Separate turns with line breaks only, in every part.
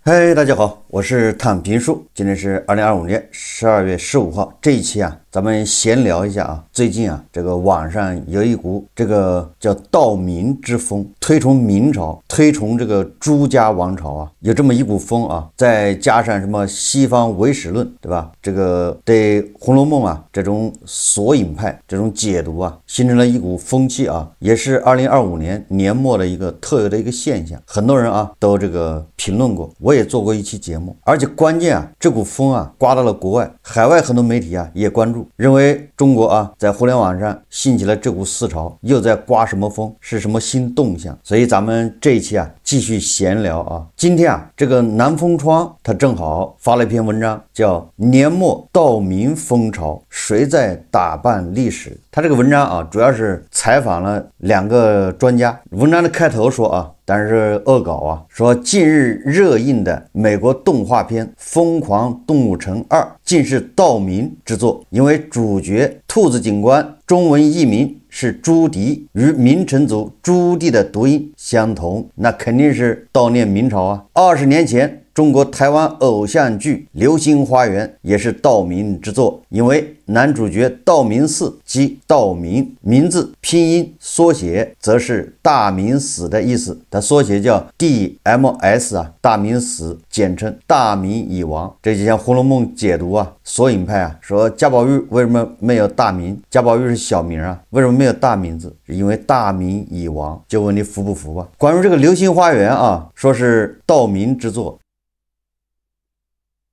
嗨，大家好，我是躺平叔，今天是2025年12月15号。这一期咱们闲聊一下最近这个网上有一股这个叫盗明之风，推崇明朝，推崇这个朱家王朝有这么一股风再加上什么西方唯史论，对吧？这个对《红楼梦》这种索引派这种解读形成了一股风气也是2025年年末的一个特有的一个现象，很多人都这个评论过，我也做过一期节目，而且关键这股风刮到了国外，海外很多媒体也关注，认为中国在互联网上兴起了这股思潮，又在刮什么风，是什么新动向。所以咱们这一期继续闲聊今天这个南风窗他正好发了一篇文章，叫年末盗明风潮，谁在打扮历史。他这个文章主要是采访了2个专家。文章的开头说但是恶搞说近日热映的美国动画片《疯狂动物城2》竟是盗明之作，因为主角兔子警官中文译名是朱迪，与明成祖朱棣的读音相同，那肯定是悼念明朝20年前中国台湾偶像剧《流星花园》也是盗明之作，因为男主角道明寺即道明，名字拼音缩写则是大明死的意思，它缩写叫 DMS 大明死，简称大明已亡。这就像《红楼梦》解读索引派说贾宝玉为什么没有大明？贾宝玉是小名为什么没有大名字？是因为大明已亡。就问你服不服吧？关于这个《流星花园》说是盗明之作，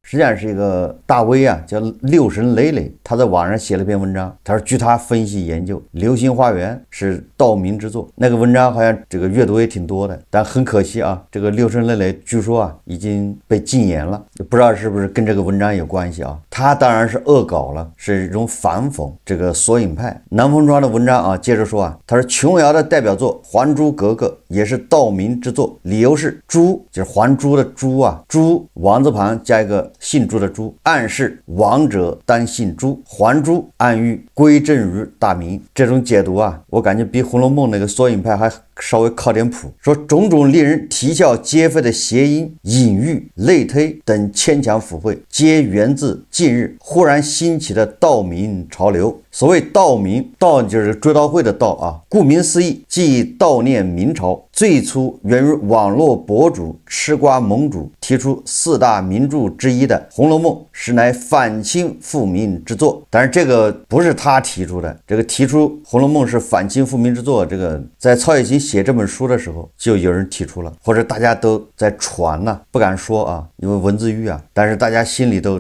实际上是一个大 V 叫六神磊磊，他在网上写了一篇文章，他说据他分析研究，《流星花园》是盗明之作。那个文章好像这个阅读也挺多的，但很可惜这个六神磊磊据说已经被禁言了，不知道是不是跟这个文章有关系他当然是恶搞了，是一种反讽这个索引派。南风窗的文章接着说他说琼瑶的代表作《还珠格格》也是盗明之作，理由是珠就是还珠的珠珠王字旁加一个姓朱的朱，暗示亡者当姓朱，还珠暗喻归正于大明。这种解读我感觉比《红楼梦》那个索引派还稍微靠点谱，说种种令人啼笑皆非的谐音、隐喻、类推等牵强附会，皆源自近日忽然兴起的盗明潮流。所谓盗明，盗就是追悼会的盗顾名思义，即悼念明朝。最初源于网络博主吃瓜盟主提出4大名著之一的《红楼梦》实乃反清复明之作，但是这个不是他提出的，这个提出《红楼梦》是反清复明之作，这个在曹雪芹写这本书的时候就有人提出了，或者大家都在传不敢说因为文字狱但是大家心里都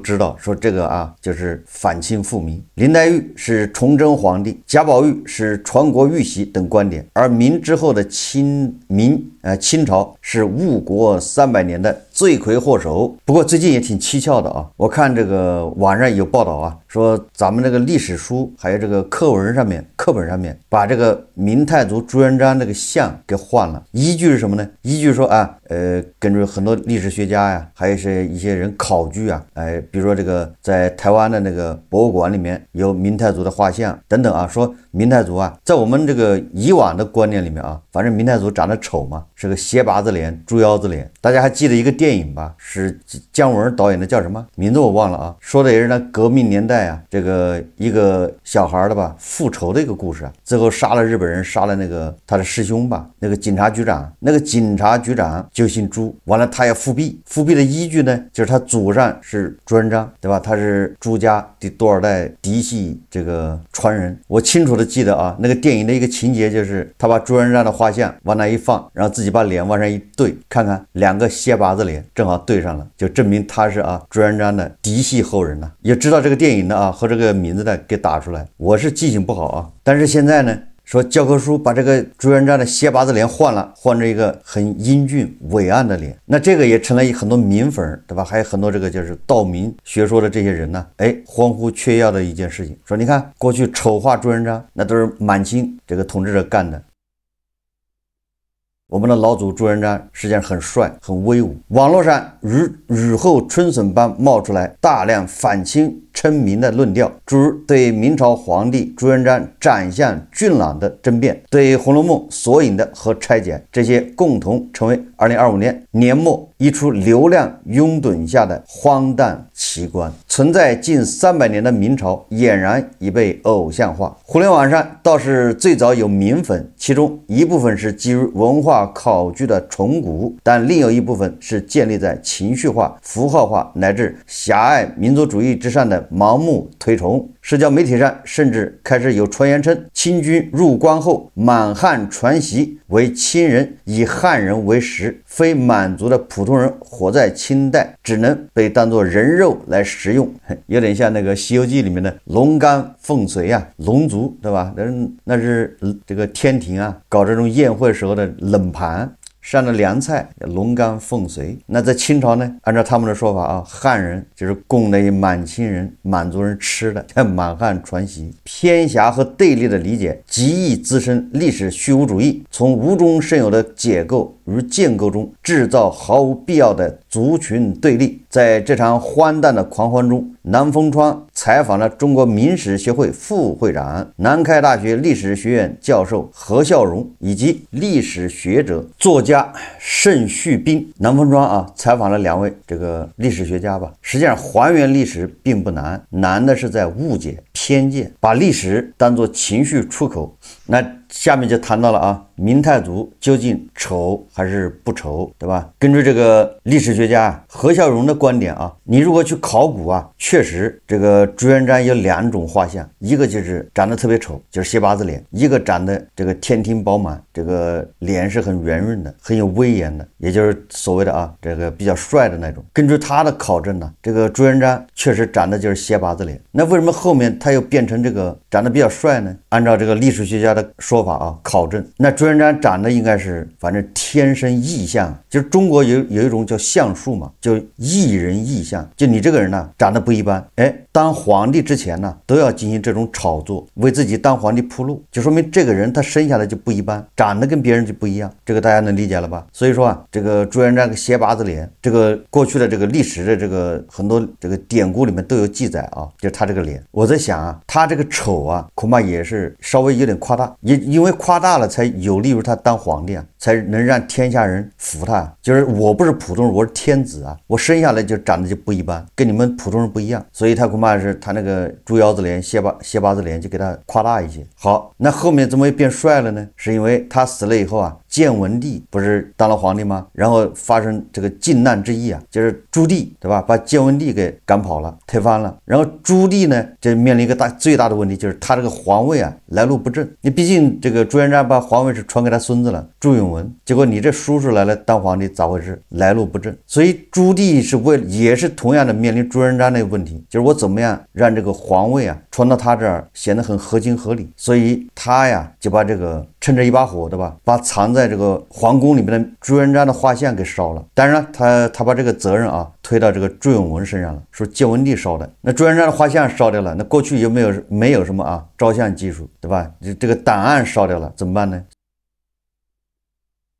知道，说这个就是反清复明。林黛玉是崇祯皇帝，贾宝玉是传国玉玺等观点，而明之后的清朝是误国300年的罪魁祸首。不过最近也挺蹊跷的我看这个网上有报道说咱们这个历史书还有这个课本上面把这个明太祖朱元璋这个像给换了，依据是什么呢？依据说根据很多历史学家还有一些人考据比如说这个在台湾的那个博物馆里面有明太祖的画像等等说明太祖在我们这个以往的观念里面反正明太祖长得丑嘛，是个斜拔子脸、猪腰子脸。大家还记得一个电影吧？是姜文导演的，叫什么名字我忘了说的也是那革命年代这个一个小孩的复仇的一个故事最后杀了日本人，杀了那个他的师兄那个警察局长，就姓朱，完了他也复辟的依据呢，就是他祖上是朱元璋，对吧？他是朱家第多少代嫡系这个传人。我清楚的记得那个电影的一个情节就是他把朱元璋的画像往那一放，然后自己把脸往上一对，看看2个斜拔子脸正好对上了，就证明他是朱元璋的嫡系后人也知道这个电影的和这个名字的给打出来。我是记性不好但是现在呢说教科书把这个朱元璋的斜拔子脸换成一个很英俊伟岸的脸，那这个也成了很多民粉，对吧？还有很多这个就是盗明学说的这些人欢呼雀跃的一件事情，说你看过去丑化朱元璋那都是满清这个统治者干的，我们的老祖朱元璋实际上很帅很威武。网络上如雨后春笋般冒出来大量反清称名的论调，诸如对明朝皇帝朱元璋长相俊朗的争辩，对《红楼梦》索引的和拆解，这些共同成为2025年年末一出流量拥趸下的荒诞奇观。存在近300年的明朝俨然已被偶像化。互联网上倒是最早有明粉，其中一部分是基于文化考据的崇古，但另有一部分是建立在情绪化、符号化乃至狭隘民族主义之上的盲目推崇。社交媒体上甚至开始有传言称，清军入关后满汉传习为清人，以汉人为食，非满族的普通人活在清代只能被当作人肉来食用，有点像那个《西游记》里面的龙肝凤髓啊，龙族对吧？那是这个天庭啊搞这种宴会时候的冷盘。上的凉菜龙肝凤髓。那在清朝呢，按照他们的说法啊，汉人就是供那些满清人、满族人吃的，叫满汉传习。偏狭和对立的理解极易滋生历史虚无主义，从无中生有的解构与建构中制造毫无必要的族群对立。在这场荒诞的狂欢中，南风窗采访了中国明史学会副会长、南开大学历史学院教授何孝荣以及历史学者、作家盛旭斌。南风窗啊，采访了2位这个历史学家吧。实际上，还原历史并不难，难的是在误解、偏见，把历史当作情绪出口。那下面就谈到了啊，明太祖究竟丑还是不丑，对吧？根据这个历史学家何孝荣的观点啊，你如果去考古啊，确实这个朱元璋有2种画像，一个就是长得特别丑，就是斜八字脸；一个长得这个天庭饱满，这个脸是很圆润的，很有威严的，也就是所谓的啊这个比较帅的那种。根据他的考证呢，这个朱元璋确实长得就是斜八字脸。那为什么后面他又变成这个长得比较帅呢？按照这个历史学家的说法啊，考证，那朱元璋长得应该是反正天生异相，就是中国有一种叫相术嘛，就异人异相，就你这个人呢长得不一般，当皇帝之前呢都要进行这种炒作，为自己当皇帝铺路，就说明这个人他生下来就不一般，长得跟别人就不一样，这个大家能理解了吧？所以说啊，这个朱元璋个斜八字脸，这个过去的这个历史的这个很多这个典故里面都有记载啊，就是他这个脸。我在想啊，他这个丑啊，恐怕也是稍微有点夸大，也因为夸大了才有利于他当皇帝啊，才能让天下人服他。就是我不是普通人，我是天子啊，我生下来就长得就不一般，跟你们普通人不一样，所以他恐怕是他那个猪腰子脸、斜八字脸就给他夸大一些。好，那后面怎么会变帅了呢？是因为他死了以后啊，建文帝不是当了皇帝吗？然后发生这个靖难之役啊，就是朱棣对吧，把建文帝给赶跑了，推翻了。然后朱棣呢，就面临一个最大的问题，就是他这个皇位啊来路不正。你毕竟这个朱元璋把皇位是传给他孙子了朱允文，结果你这叔叔来了当皇帝，咋回事？来路不正。所以朱棣是也是同样的面临朱元璋那个问题，就是我怎么样让这个皇位啊传到他这儿显得很合情合理。所以他呀就把这个趁着一把火对吧，把藏在这个皇宫里面的朱元璋的画像给烧了。当然他把这个责任啊推到这个朱允文身上了，说建文帝烧的。那朱元璋的画像烧掉了，那过去有没有什么啊照相技术对吧？这个档案烧掉了怎么办呢？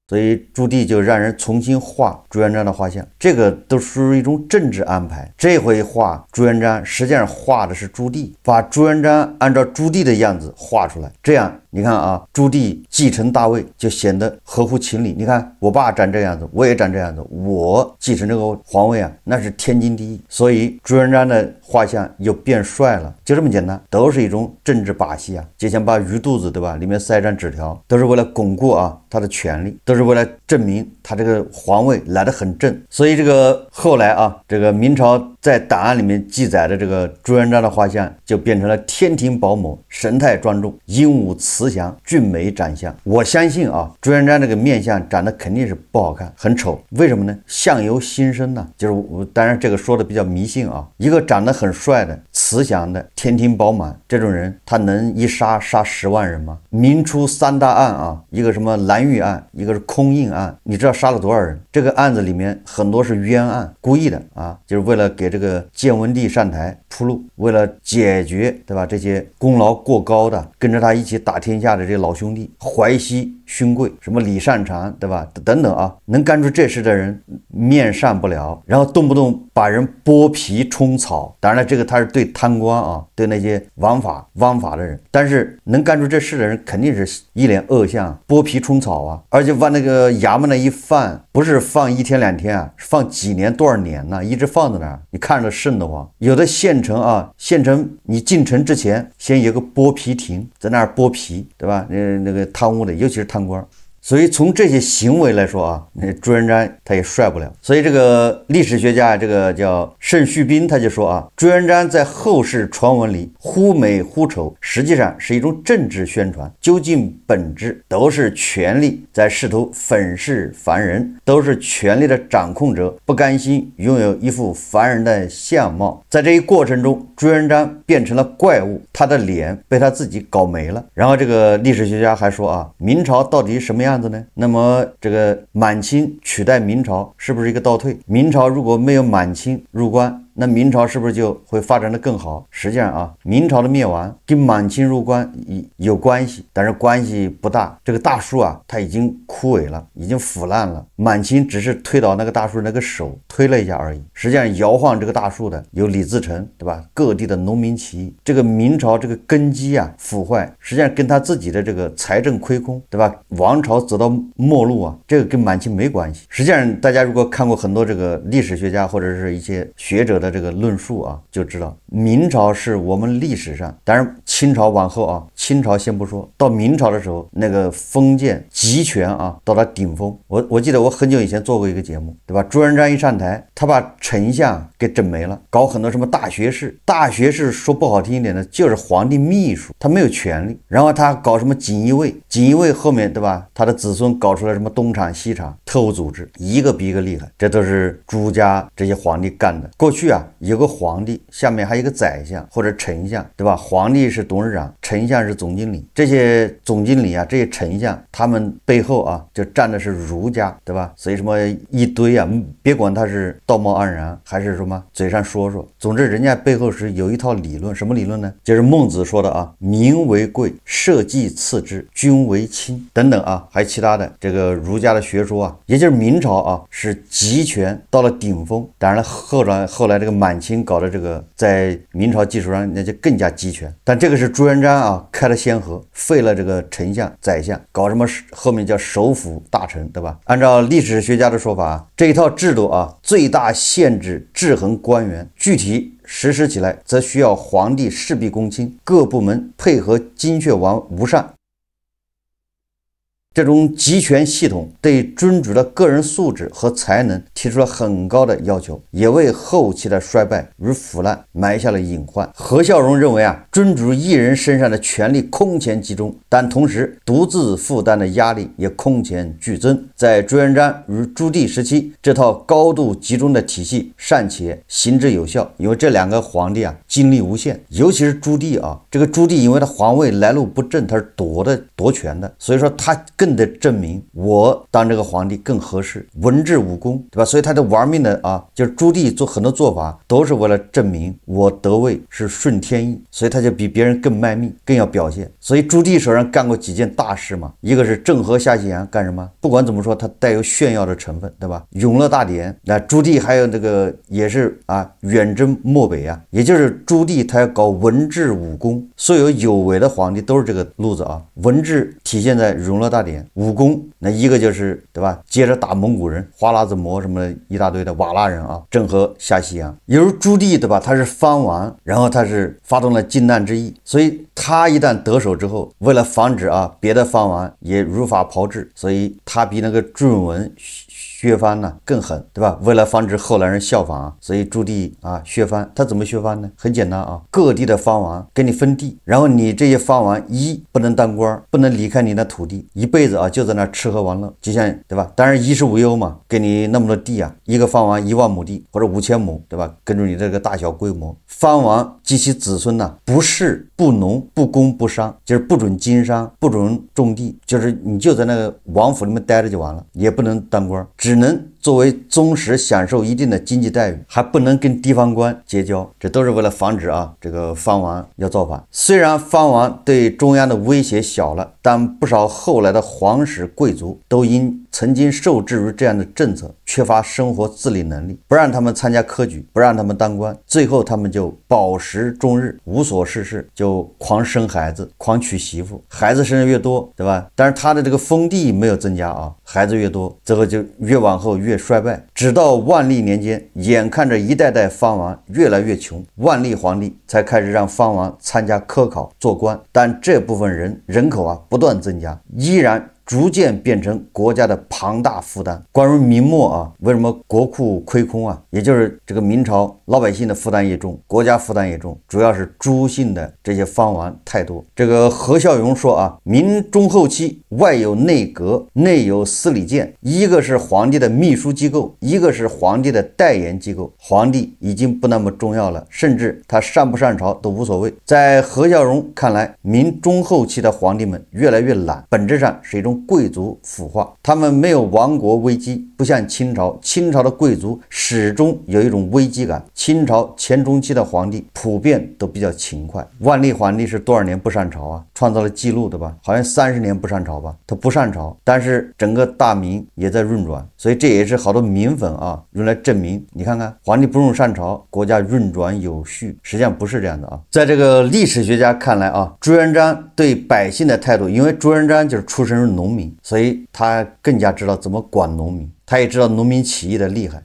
所以朱棣就让人重新画朱元璋的画像，这个都属于一种政治安排。这回画朱元璋实际上画的是朱棣，把朱元璋按照朱棣的样子画出来，这样你看啊，朱棣继承大位就显得合乎情理。你看我爸长这样子，我也长这样子，我继承这个皇位啊，那是天经地义。所以朱元璋的画像又变帅了，就这么简单，都是一种政治把戏啊。就像把鱼肚子对吧，里面塞一张纸条，都是为了巩固啊他的权力，都是为了证明他这个皇位来得很正。所以这个后来啊，这个明朝在档案里面记载的这个朱元璋的画像就变成了天庭饱满、神态庄重、英武慈祥、俊美长相。我相信啊，朱元璋这个面相长得肯定是不好看，很丑。为什么呢？相由心生呢，就是我当然这个说的比较迷信啊。一个长得很帅的、慈祥的、天庭饱满这种人，他能一杀10万人吗？明初3大案啊，一个什么蓝玉案，一个是空印案，你知道杀了多少人？这个案子里面很多是冤案，故意的啊，就是为了给这个建文帝上台铺路，为了解决对吧这些功劳过高的跟着他一起打天下的这些老兄弟，淮西勋贵，什么李善长，对吧？等等啊，能干出这事的人面善不了，然后动不动把人剥皮充草。当然了，这个他是对贪官啊，对那些枉法的人，但是能干出这事的人肯定是一脸恶相，剥皮充草啊，而且往那个衙门那一放，不是放1天2天啊，放几年多少年呢，一直放在那儿，你看着瘆得慌。有的县城啊，县城你进城之前先有个剥皮亭，在那儿剥皮，对吧？那个贪污的，尤其是贪官。所以从这些行为来说啊，朱元璋他也帅不了。所以这个历史学家这个叫盛旭斌他就说啊，朱元璋在后世传闻里忽美忽丑，实际上是一种政治宣传，究竟本质都是权力在试图粉饰凡人，都是权力的掌控者不甘心拥有一副凡人的相貌。在这一过程中，朱元璋变成了怪物，他的脸被他自己搞没了。然后这个历史学家还说啊，明朝到底什么样子呢？那么这个满清取代明朝是不是一个倒退？明朝如果没有满清入关，那明朝是不是就会发展的更好？实际上啊，明朝的灭亡跟满清入关有关系，但是关系不大。这个大树啊，它已经枯萎了，已经腐烂了。满清只是推倒那个大树那个手推了一下而已，实际上摇晃这个大树的有李自成，对吧？各地的农民起义。这个明朝这个根基啊腐坏，实际上跟他自己的这个财政亏空，对吧？王朝走到末路啊，这个跟满清没关系。实际上大家如果看过很多这个历史学家或者是一些学者的这个论述啊，就知道明朝是我们历史上，当然清朝往后啊，清朝先不说，到明朝的时候，那个封建集权啊到达顶峰。我记得我很久以前做过一个节目，对吧？朱元璋一上台，他把丞相给整没了，搞很多什么大学士。大学士说不好听一点的，就是皇帝秘书，他没有权利。然后他搞什么锦衣卫，锦衣卫后面，对吧？他的子孙搞出来什么东厂西厂，特务组织，一个比一个厉害。这都是朱家这些皇帝干的。过去啊，有个皇帝下面还有一个宰相或者丞相，对吧？皇帝是董事长，丞相是总经理。这些总经理啊，这些丞相，他们背后啊就站的是儒家，对吧？所以什么一堆啊，别管他是道貌岸然还是什么嘴上说说，总之人家背后是有一套理论。什么理论呢？就是孟子说的啊，民为贵，社稷次之，君为轻等等啊，还有其他的这个儒家的学说啊。也就是明朝啊是集权到了顶峰，当然了后来这个满清搞的这个在明朝基础上那就更加集权。但这个是朱元璋啊开了先河，废了这个丞相宰相，搞什么后面叫首辅大臣，对吧？按照历史学家的说法啊，这一套制度啊最大限制制衡官员，具体实施起来则需要皇帝事必躬亲，各部门配合精确无上。这种集权系统对君主的个人素质和才能提出了很高的要求，也为后期的衰败与腐烂埋下了隐患。何孝荣认为啊，君主一人身上的权力空前集中，但同时独自负担的压力也空前剧增。在朱元璋与朱棣时期，这套高度集中的体系尚且行之有效，因为这两个皇帝啊精力无限，尤其是朱棣啊，这个朱棣因为他皇位来路不正，他是夺权的，所以说他更得证明我当这个皇帝更合适，文治武功，对吧？所以他的玩命的啊，就是朱棣做很多做法都是为了证明我得位是顺天意，所以他就比别人更卖命，更要表现。所以朱棣手上干过几件大事嘛，一个是郑和下西洋，干什么？不管怎么说，他带有炫耀的成分，对吧？永乐大典，那朱棣还有这个也是啊，远征漠北啊，也就是朱棣他要搞文治武功，所有为的皇帝都是这个路子啊。文治体现在永乐大典，武功那一个就是对吧？接着打蒙古人，花剌子模什么一大堆的瓦剌人啊，郑和下西洋。也就是朱棣对吧？他是藩王，然后他是发动了靖难之役，所以他一旦得手之后，为了防止啊别的藩王也如法炮制，所以他比那个朱允炆削藩呢更狠，对吧？为了防止后来人效仿啊，所以朱棣啊削藩。他怎么削藩呢？很简单啊，各地的藩王给你分地，然后你这些藩王不能当官，不能离开你的土地，一辈子啊就在那吃喝玩乐，就像对吧？当然衣食无忧嘛，给你那么多地啊，一个藩王1万亩地或者5000亩，对吧？根据你这个大小规模，藩王及其子孙呢，不士不农不工不商，就是不准经商，不准种地，就是你就在那个王府里面待着就完了，也不能当官，只能作为宗室享受一定的经济待遇，还不能跟地方官结交，这都是为了防止这个藩王要造反。虽然藩王对中央的威胁小了，但不少后来的皇室贵族都因曾经受制于这样的政策，缺乏生活自理能力，不让他们参加科举，不让他们当官，最后他们就饱食终日，无所事事，就狂生孩子，狂娶媳妇，孩子生的越多，对吧？但是他的这个封地没有增加孩子越多，最后就越往后越衰败。直到万历年间，眼看着一代代藩王越来越穷，万历皇帝才开始让藩王参加科考做官，但这部分人口不断增加，依然逐渐变成国家的庞大负担。关于明末为什么国库亏空也就是这个明朝老百姓的负担也重，国家负担也重，主要是朱姓的这些藩王太多。这个何孝顒说明中后期外有内阁，内有司礼监，一个是皇帝的秘书机构，一个是皇帝的代言机构，皇帝已经不那么重要了，甚至他上不上朝都无所谓。在何孝顒看来，明中后期的皇帝们越来越懒，本质上是一种贵族腐化，他们没有亡国危机，不像清朝的贵族始终有一种危机感。清朝前中期的皇帝普遍都比较勤快，万历皇帝是多少年不上朝创造了记录，对吧？好像30年不上朝吧，他不上朝，但是整个大明也在运转，所以这也是好多民粉用来证明，你看看皇帝不用上朝，国家运转有序，实际上不是这样的在这个历史学家看来朱元璋对百姓的态度，因为朱元璋就是出身于农民，所以他更加知道怎么管农民，他也知道农民起义的厉害，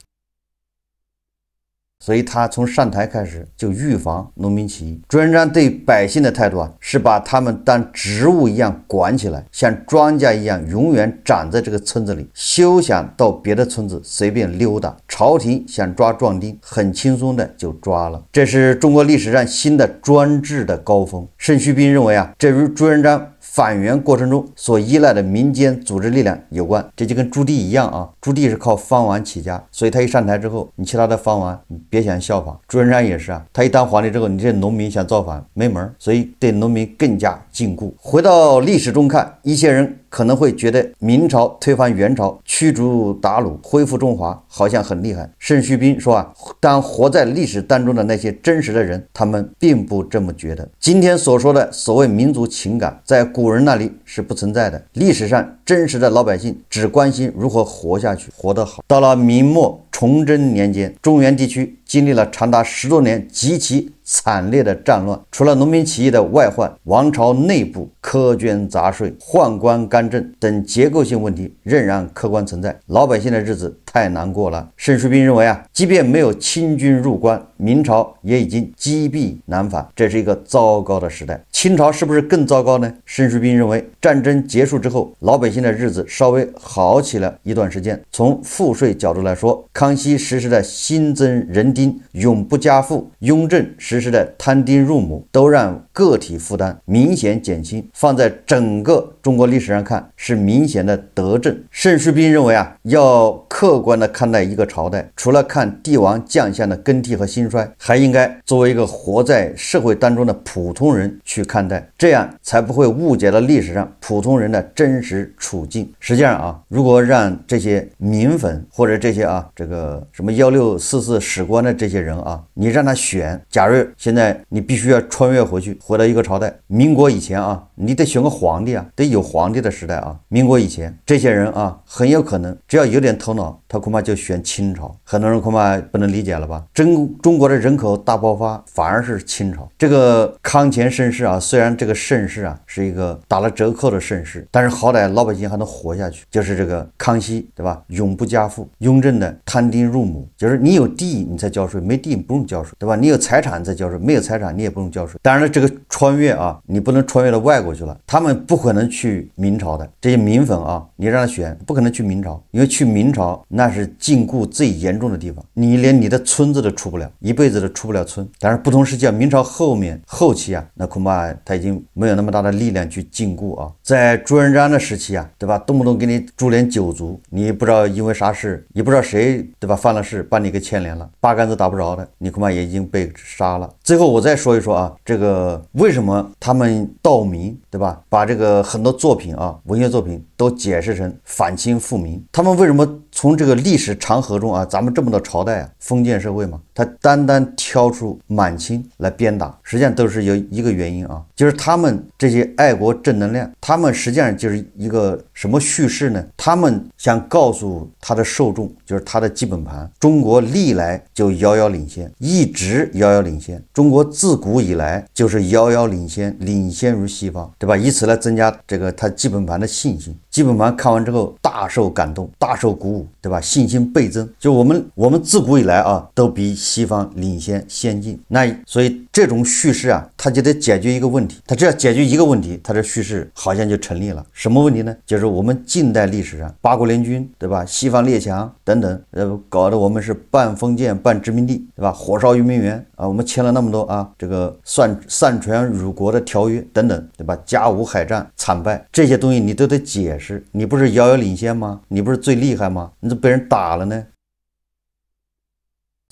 所以他从上台开始就预防农民起义。朱元璋对百姓的态度是把他们当植物一样管起来，像庄稼一样永远长在这个村子里，休想到别的村子随便溜达。朝廷想抓壮丁，很轻松的就抓了。这是中国历史上新的专制的高峰。盛旭斌认为这与朱元璋反元过程中所依赖的民间组织力量有关。这就跟朱棣一样朱棣是靠藩王起家，所以他一上台之后，你其他的藩王你别想效仿。朱元璋也是他一当皇帝之后，你这农民想造反没门，所以对农民更加禁锢。回到历史中看，一些人可能会觉得明朝推翻元朝，驱逐鞑虏，恢复中华，好像很厉害。盛旭斌说当活在历史当中的那些真实的人，他们并不这么觉得。今天所说的所谓民族情感，在古人那里是不存在的。历史上真实的老百姓只关心如何活下去，活得好。到了明末崇祯年间，中原地区经历了长达10多年极其惨烈的战乱，除了农民起义的外患，王朝内部苛捐杂税、宦官干政等结构性问题仍然客观存在，老百姓的日子太难过了。盛旭斌认为即便没有清军入关，明朝也已经积弊难返，这是一个糟糕的时代。清朝是不是更糟糕呢？盛旭斌认为，战争结束之后，老百姓的日子稍微好起了一段时间。从赋税角度来说，康熙实施的新增人丁、永不加赋，雍正实施的摊丁入亩，都让个体负担明显减轻，放在整个中国历史上看是明显的德政。盛旭斌认为要客观的看待一个朝代，除了看帝王将相的更替和兴衰，还应该作为一个活在社会当中的普通人去看待，这样才不会误解了历史上普通人的真实处境。实际上如果让这些民粉或者这些这个什么1644史官的这些人你让他选，假如现在你必须要穿越回去，回到一个朝代，民国以前你得选个皇帝得有皇帝的时代民国以前，这些人很有可能只要有点头脑，他恐怕就选清朝。很多人恐怕不能理解了吧？中国的人口大爆发反而是清朝。这个康乾盛世虽然这个盛世是一个打了折扣的盛世，但是好歹老百姓还能活下去。就是这个康熙，对吧？永不加赋。雍正的摊丁入亩，就是你有地你才交税，没地你不用交税，对吧？你有财产才交税，没有财产你也不用交税。当然了，这个穿越你不能穿越到外国去了，他们不可能去明朝的。这些民粉你让他选，不可能去明朝，因为去明朝那是禁锢最严重的地方，你连你的村子都出不了，一辈子都出不了村。但是不同时期明朝后期那恐怕他已经没有那么大的力量去禁锢啊。在朱元璋的时期啊，对吧？动不动给你株连九族，你不知道因为啥事，也不知道谁，对吧？犯了事把你给牵连了，八竿子打不着的，你恐怕也已经被杀了。最后我再说一说啊，这个为什么他们盗民，对吧？把这个很多作品啊，文学作品都解释成反清复明，他们为什么从这个历史长河中啊，咱们这么多朝代啊，封建社会嘛，他单单挑出满清来鞭打，实际上都是有一个原因啊，就是他们这些爱国正能量，他们实际上就是一个什么叙事呢？他们想告诉他的受众，就是他的基本盘，中国历来就遥遥领先，一直遥遥领先，中国自古以来就是遥遥领先，领先于西方，对吧？以此来增加这个他基本盘的信心。基本盘看完之后大受感动，大受鼓舞，对吧？信心倍增。就我们自古以来啊，都比西方领先先进。那所以这种叙事啊，它就得解决一个问题，它只要解决一个问题，它的叙事好像就成立了。什么问题呢？就是我们近代历史上八国联军，对吧？西方列强等等，搞得我们是半封建半殖民地，对吧？火烧圆明园啊，我们签了那么多啊，这个擅权辱国的条约等等，对吧？甲午海战惨败，这些东西你都得解释。你不是遥遥领先吗？你不是最厉害吗？你怎么被人打了呢？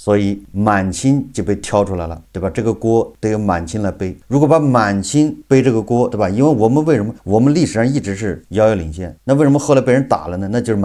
所以满清就被挑出来了，对吧？这个锅得由满清来背。如果把满清背这个锅，对吧？因为为什么我们历史上一直是遥遥领先，那为什么后来被人打了呢？那就是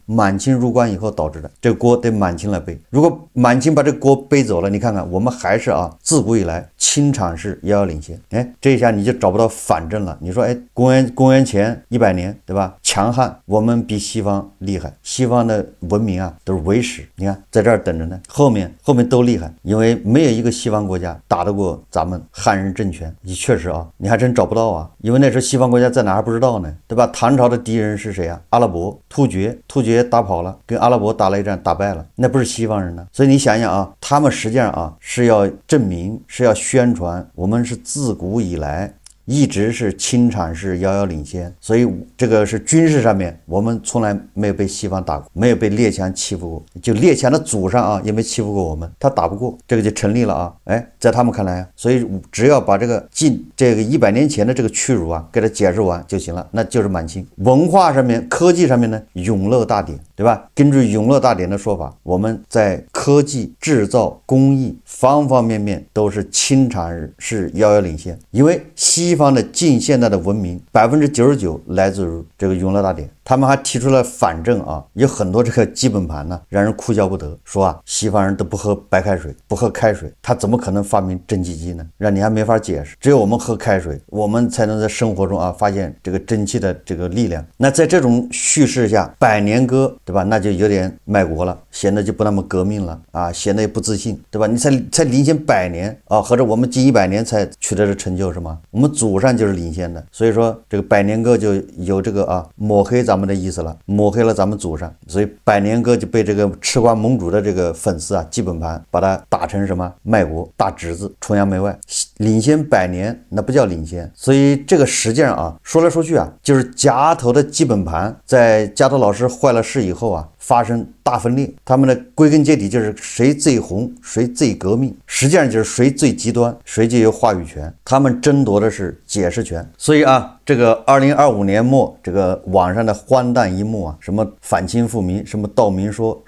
满清入关以后导致的，这个锅得满清来背。如果满清把这个锅背走了，你看看我们还是啊，自古以来清场是遥遥领先。这一下你就找不到反证了。你说公元前100年，对吧？强悍，我们比西方厉害，西方的文明啊都是唯史，你看在这儿等着呢，后面都厉害，因为没有一个西方国家打得过咱们汉人政权。你确实啊，你还真找不到啊，因为那时候西方国家在哪还不知道呢，对吧？唐朝的敌人是谁啊？阿拉伯突厥打跑了，跟阿拉伯打了一战，打败了，那不是西方人呢。所以你想想啊，他们实际上啊是要证明，是要宣传我们是自古以来一直是清场是遥遥领先，所以这个是军事上面我们从来没有被西方打过，没有被列强欺负过，就列强的祖上啊也没欺负过我们，他打不过，这个就成立了啊。在他们看来，所以只要把这个100年前的这个屈辱啊给他解释完就行了，那就是满清。文化上面科技上面呢，永乐大典，对吧？根据永乐大典的说法，我们在科技制造工艺方方面面都是清场是遥遥领先，因为西方的近现代的文明99%来自于这个永乐大典。他们还提出了反证啊，有很多这个基本盘呢，让人哭笑不得，说啊，西方人都不喝白开水，不喝开水，他怎么可能发明蒸汽机呢？让你还没法解释，只有我们喝开水，我们才能在生活中啊发现这个蒸汽的这个力量。那在这种叙事下，百年歌，对吧？那就有点卖国了，显得就不那么革命了啊，显得也不自信，对吧？你才领先100年啊，或者我们近100年才取得的成就是吗？我们祖上就是领先的，所以说这个百年歌就有这个啊抹黑咱们的意思了，抹黑了咱们祖上，所以百年歌就被这个吃瓜盟主的这个粉丝啊基本盘把它打成什么卖国大侄子，崇洋媚外，领先100年那不叫领先。所以这个实际上啊说来说去啊，就是夹头的基本盘在夹头老师坏了事以后啊发生大分裂，他们的归根结底就是谁最红谁最革命，实际上就是谁最极端谁就有话语权，他们争夺的是解释权。所以啊，这个2025年末这个网上的荒诞一幕啊，什么反清复明，什么道明说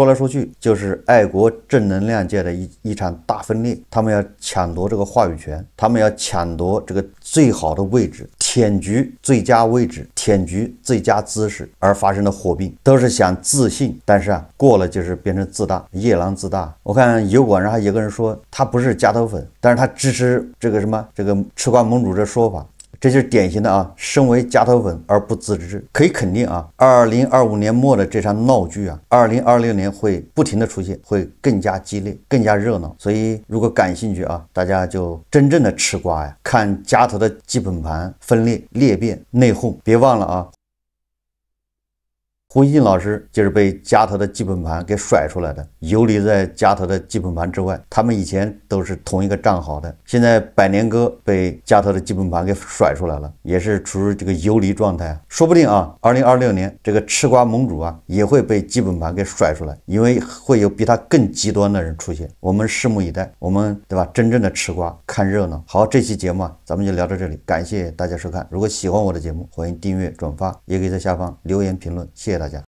来说去就是爱国正能量界的一场大分裂，他们要抢夺这个话语权，他们要抢夺这个最好的位置，舔局最佳位置，舔局最佳姿势而发生的火并，都是想自信，但是啊过了就是变成自大，夜郎自大。我看油管上还有个人说他不是夹头粉，但是他支持这个什么这个吃瓜盟主这说法，这就是典型的啊，身为夹头粉而不自知。可以肯定啊，2025年末的这场闹剧啊，2026年会不停的出现，会更加激烈，更加热闹。所以如果感兴趣啊，大家就真正的吃瓜呀，看夹头的基本盘分裂裂变内讧，别忘了啊。胡锡进老师就是被加特的基本盘给甩出来的，游离在加特的基本盘之外。他们以前都是同一个账号的，现在百年哥被加特的基本盘给甩出来了，也是处于这个游离状态。说不定啊，2026年这个吃瓜盟主啊也会被基本盘给甩出来，因为会有比他更极端的人出现。我们拭目以待，我们对吧？真正的吃瓜看热闹。好，这期节目啊，咱们就聊到这里，感谢大家收看。如果喜欢我的节目，欢迎订阅、转发，也可以在下方留言评论。谢谢大家。